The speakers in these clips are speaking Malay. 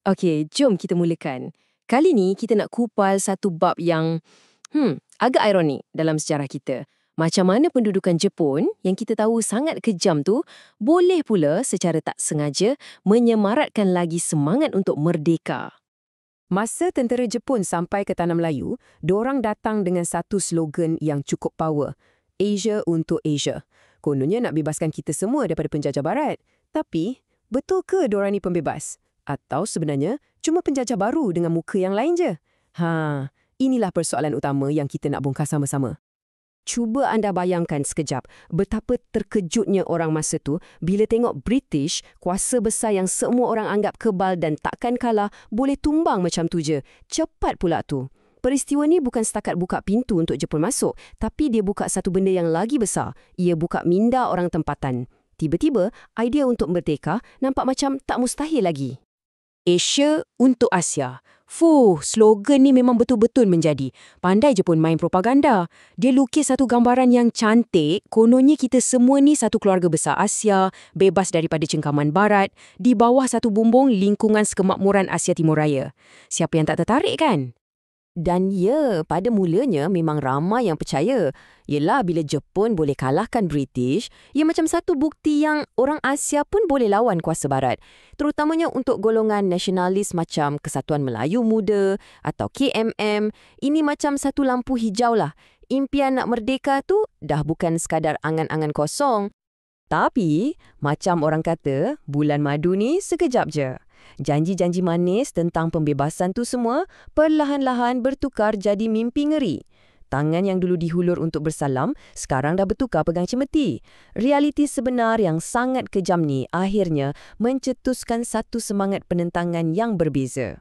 Okey, jom kita mulakan. Kali ni kita nak kupal satu bab yang agak ironik dalam sejarah kita. Macam mana pendudukan Jepun yang kita tahu sangat kejam tu boleh pula secara tak sengaja menyemaratkan lagi semangat untuk merdeka. Masa tentera Jepun sampai ke Tanah Melayu, diorang datang dengan satu slogan yang cukup power. Asia untuk Asia. Kononnya nak bebaskan kita semua daripada penjajah barat. Tapi, betul ke diorang ni pembebas? Atau sebenarnya cuma penjajah baru dengan muka yang lain je? Inilah persoalan utama yang kita nak bongkar sama-sama. Cuba anda bayangkan sekejap betapa terkejutnya orang masa tu bila tengok British, kuasa besar yang semua orang anggap kebal dan takkan kalah, boleh tumbang macam tu je. Cepat pula tu. Peristiwa ni bukan setakat buka pintu untuk Jepun masuk, tapi dia buka satu benda yang lagi besar. Ia buka minda orang tempatan. Tiba-tiba, idea untuk merdeka nampak macam tak mustahil lagi. Asia untuk Asia. Slogan ni memang betul-betul menjadi. Pandai Jepun main propaganda. Dia lukis satu gambaran yang cantik, kononnya kita semua ni satu keluarga besar Asia, bebas daripada cengkaman barat, di bawah satu bumbung lingkungan kemakmuran Asia Timur Raya. Siapa yang tak tertarik kan? Dan ya, pada mulanya memang ramai yang percaya. Yelah, bila Jepun boleh kalahkan British, ia macam satu bukti yang orang Asia pun boleh lawan kuasa barat. Terutamanya untuk golongan nasionalis macam Kesatuan Melayu Muda atau KMM. Ini macam satu lampu hijau lah. Impian nak merdeka tu dah bukan sekadar angan-angan kosong. Tapi, macam orang kata, bulan madu ni sekejap je. Janji-janji manis tentang pembebasan tu semua perlahan-lahan bertukar jadi mimpi ngeri. Tangan yang dulu dihulur untuk bersalam, sekarang dah bertukar pegang cemeti. Realiti sebenar yang sangat kejam ni akhirnya mencetuskan satu semangat penentangan yang berbeza.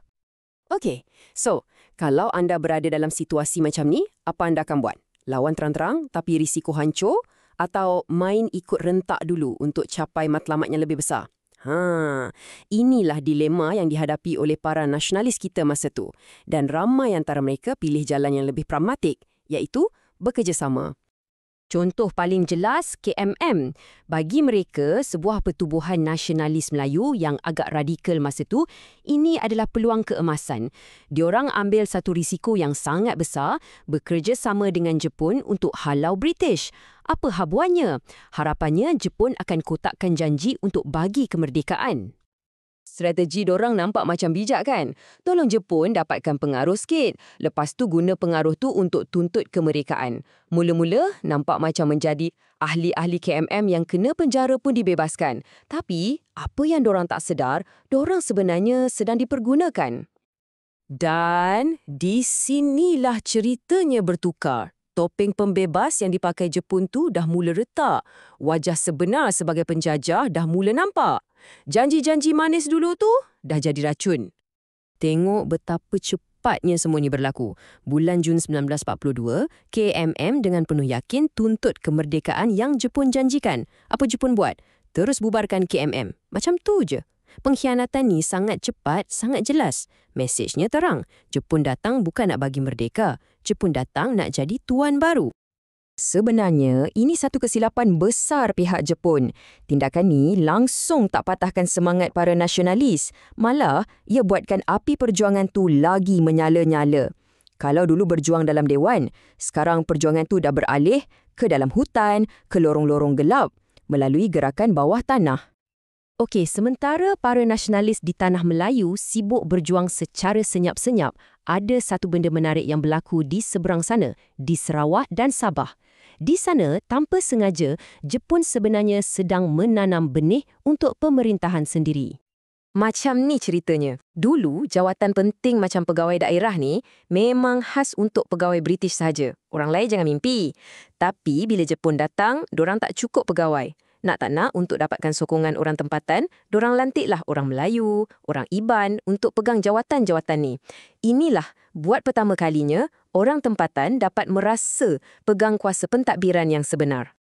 Okey, so, kalau anda berada dalam situasi macam ni, apa anda akan buat? Lawan terang-terang tapi risiko hancur? Atau main ikut rentak dulu untuk capai matlamat yang lebih besar? Inilah dilema yang dihadapi oleh para nasionalis kita masa tu. Dan ramai antara mereka pilih jalan yang lebih pragmatik, iaitu bekerjasama. Contoh paling jelas KMM. Bagi mereka, sebuah pertubuhan nasionalis Melayu yang agak radikal masa tu, ini adalah peluang keemasan. Diorang ambil satu risiko yang sangat besar, bekerjasama dengan Jepun untuk halau British. Apa habuannya? Harapannya Jepun akan kotakkan janji untuk bagi kemerdekaan. Strategi dorang nampak macam bijak kan? Tolong Jepun dapatkan pengaruh sikit. Lepas tu guna pengaruh tu untuk tuntut kemerdekaan. Mula-mula nampak macam menjadi ahli-ahli KMM yang kena penjara pun dibebaskan. Tapi, apa yang dorang tak sedar, dorang sebenarnya sedang dipergunakan. Dan di sinilah ceritanya bertukar. Topeng pembebas yang dipakai Jepun tu dah mula retak. Wajah sebenar sebagai penjajah dah mula nampak. Janji-janji manis dulu tu dah jadi racun. Tengok betapa cepatnya semua ni berlaku. Bulan Jun 1942, KMM dengan penuh yakin tuntut kemerdekaan yang Jepun janjikan. Apa Jepun buat? Terus bubarkan KMM. Macam tu je. Pengkhianatan ni sangat cepat, sangat jelas. Mesejnya terang. Jepun datang bukan nak bagi merdeka. Jepun datang nak jadi tuan baru. Sebenarnya, ini satu kesilapan besar pihak Jepun. Tindakan ni langsung tak patahkan semangat para nasionalis. Malah, ia buatkan api perjuangan tu lagi menyala-nyala. Kalau dulu berjuang dalam dewan, sekarang perjuangan tu dah beralih ke dalam hutan, ke lorong-lorong gelap, melalui gerakan bawah tanah. Okey, sementara para nasionalis di Tanah Melayu sibuk berjuang secara senyap-senyap, ada satu benda menarik yang berlaku di seberang sana, di Sarawak dan Sabah. Di sana, tanpa sengaja, Jepun sebenarnya sedang menanam benih untuk pemerintahan sendiri. Macam ni ceritanya. Dulu, jawatan penting macam pegawai daerah ni memang khas untuk pegawai British saja. Orang lain jangan mimpi. Tapi bila Jepun datang, dorang tak cukup pegawai. Nak tak nak, untuk dapatkan sokongan orang tempatan, dorang lantiklah orang Melayu, orang Iban untuk pegang jawatan-jawatan ni. Inilah, buat pertama kalinya, orang tempatan dapat merasa pegang kuasa pentadbiran yang sebenar.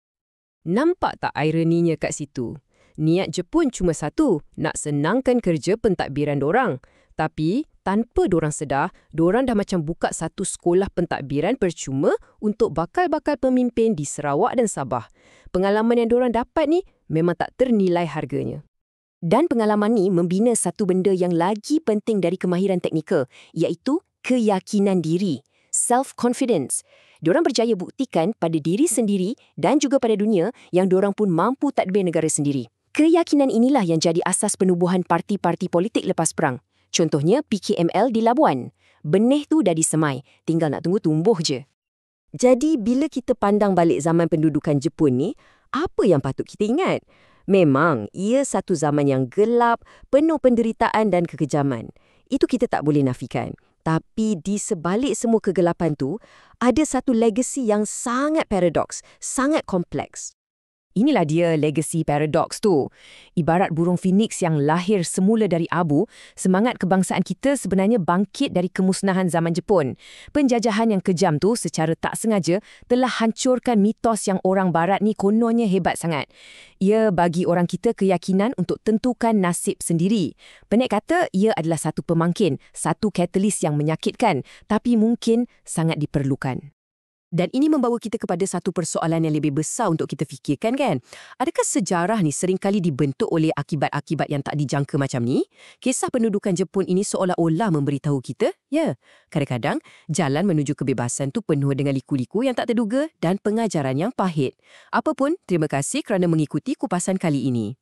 Nampak tak ironinya kat situ? Niat Jepun cuma satu, nak senangkan kerja pentadbiran dorang. Tapi, tanpa dorang sedar, dorang dah macam buka satu sekolah pentadbiran percuma untuk bakal-bakal pemimpin di Sarawak dan Sabah. Pengalaman yang dorang dapat ni memang tak ternilai harganya. Dan pengalaman ni membina satu benda yang lagi penting dari kemahiran teknikal, iaitu keyakinan diri, self-confidence. Diorang berjaya buktikan pada diri sendiri dan juga pada dunia yang diorang pun mampu tadbir negara sendiri. Keyakinan inilah yang jadi asas penubuhan parti-parti politik lepas perang. Contohnya PKML di Labuan. Benih tu dah disemai, tinggal nak tunggu tumbuh je. Jadi, bila kita pandang balik zaman pendudukan Jepun ni, apa yang patut kita ingat? Memang, ia satu zaman yang gelap, penuh penderitaan dan kekejaman. Itu kita tak boleh nafikan. Tapi di sebalik semua kegelapan tu, ada satu legasi yang sangat paradoks, sangat kompleks. Inilah dia legacy paradox tu. Ibarat burung phoenix yang lahir semula dari abu, semangat kebangsaan kita sebenarnya bangkit dari kemusnahan zaman Jepun. Penjajahan yang kejam tu secara tak sengaja telah hancurkan mitos yang orang barat ni kononnya hebat sangat. Ia bagi orang kita keyakinan untuk tentukan nasib sendiri. Pendek kata, ia adalah satu pemangkin, satu katalis yang menyakitkan, tapi mungkin sangat diperlukan. Dan ini membawa kita kepada satu persoalan yang lebih besar untuk kita fikirkan, kan? Adakah sejarah ni seringkali dibentuk oleh akibat-akibat yang tak dijangka macam ni? Kisah pendudukan Jepun ini seolah-olah memberitahu kita, ya, kadang-kadang jalan menuju kebebasan tu penuh dengan liku-liku yang tak terduga dan pengajaran yang pahit. Apapun, terima kasih kerana mengikuti kupasan kali ini.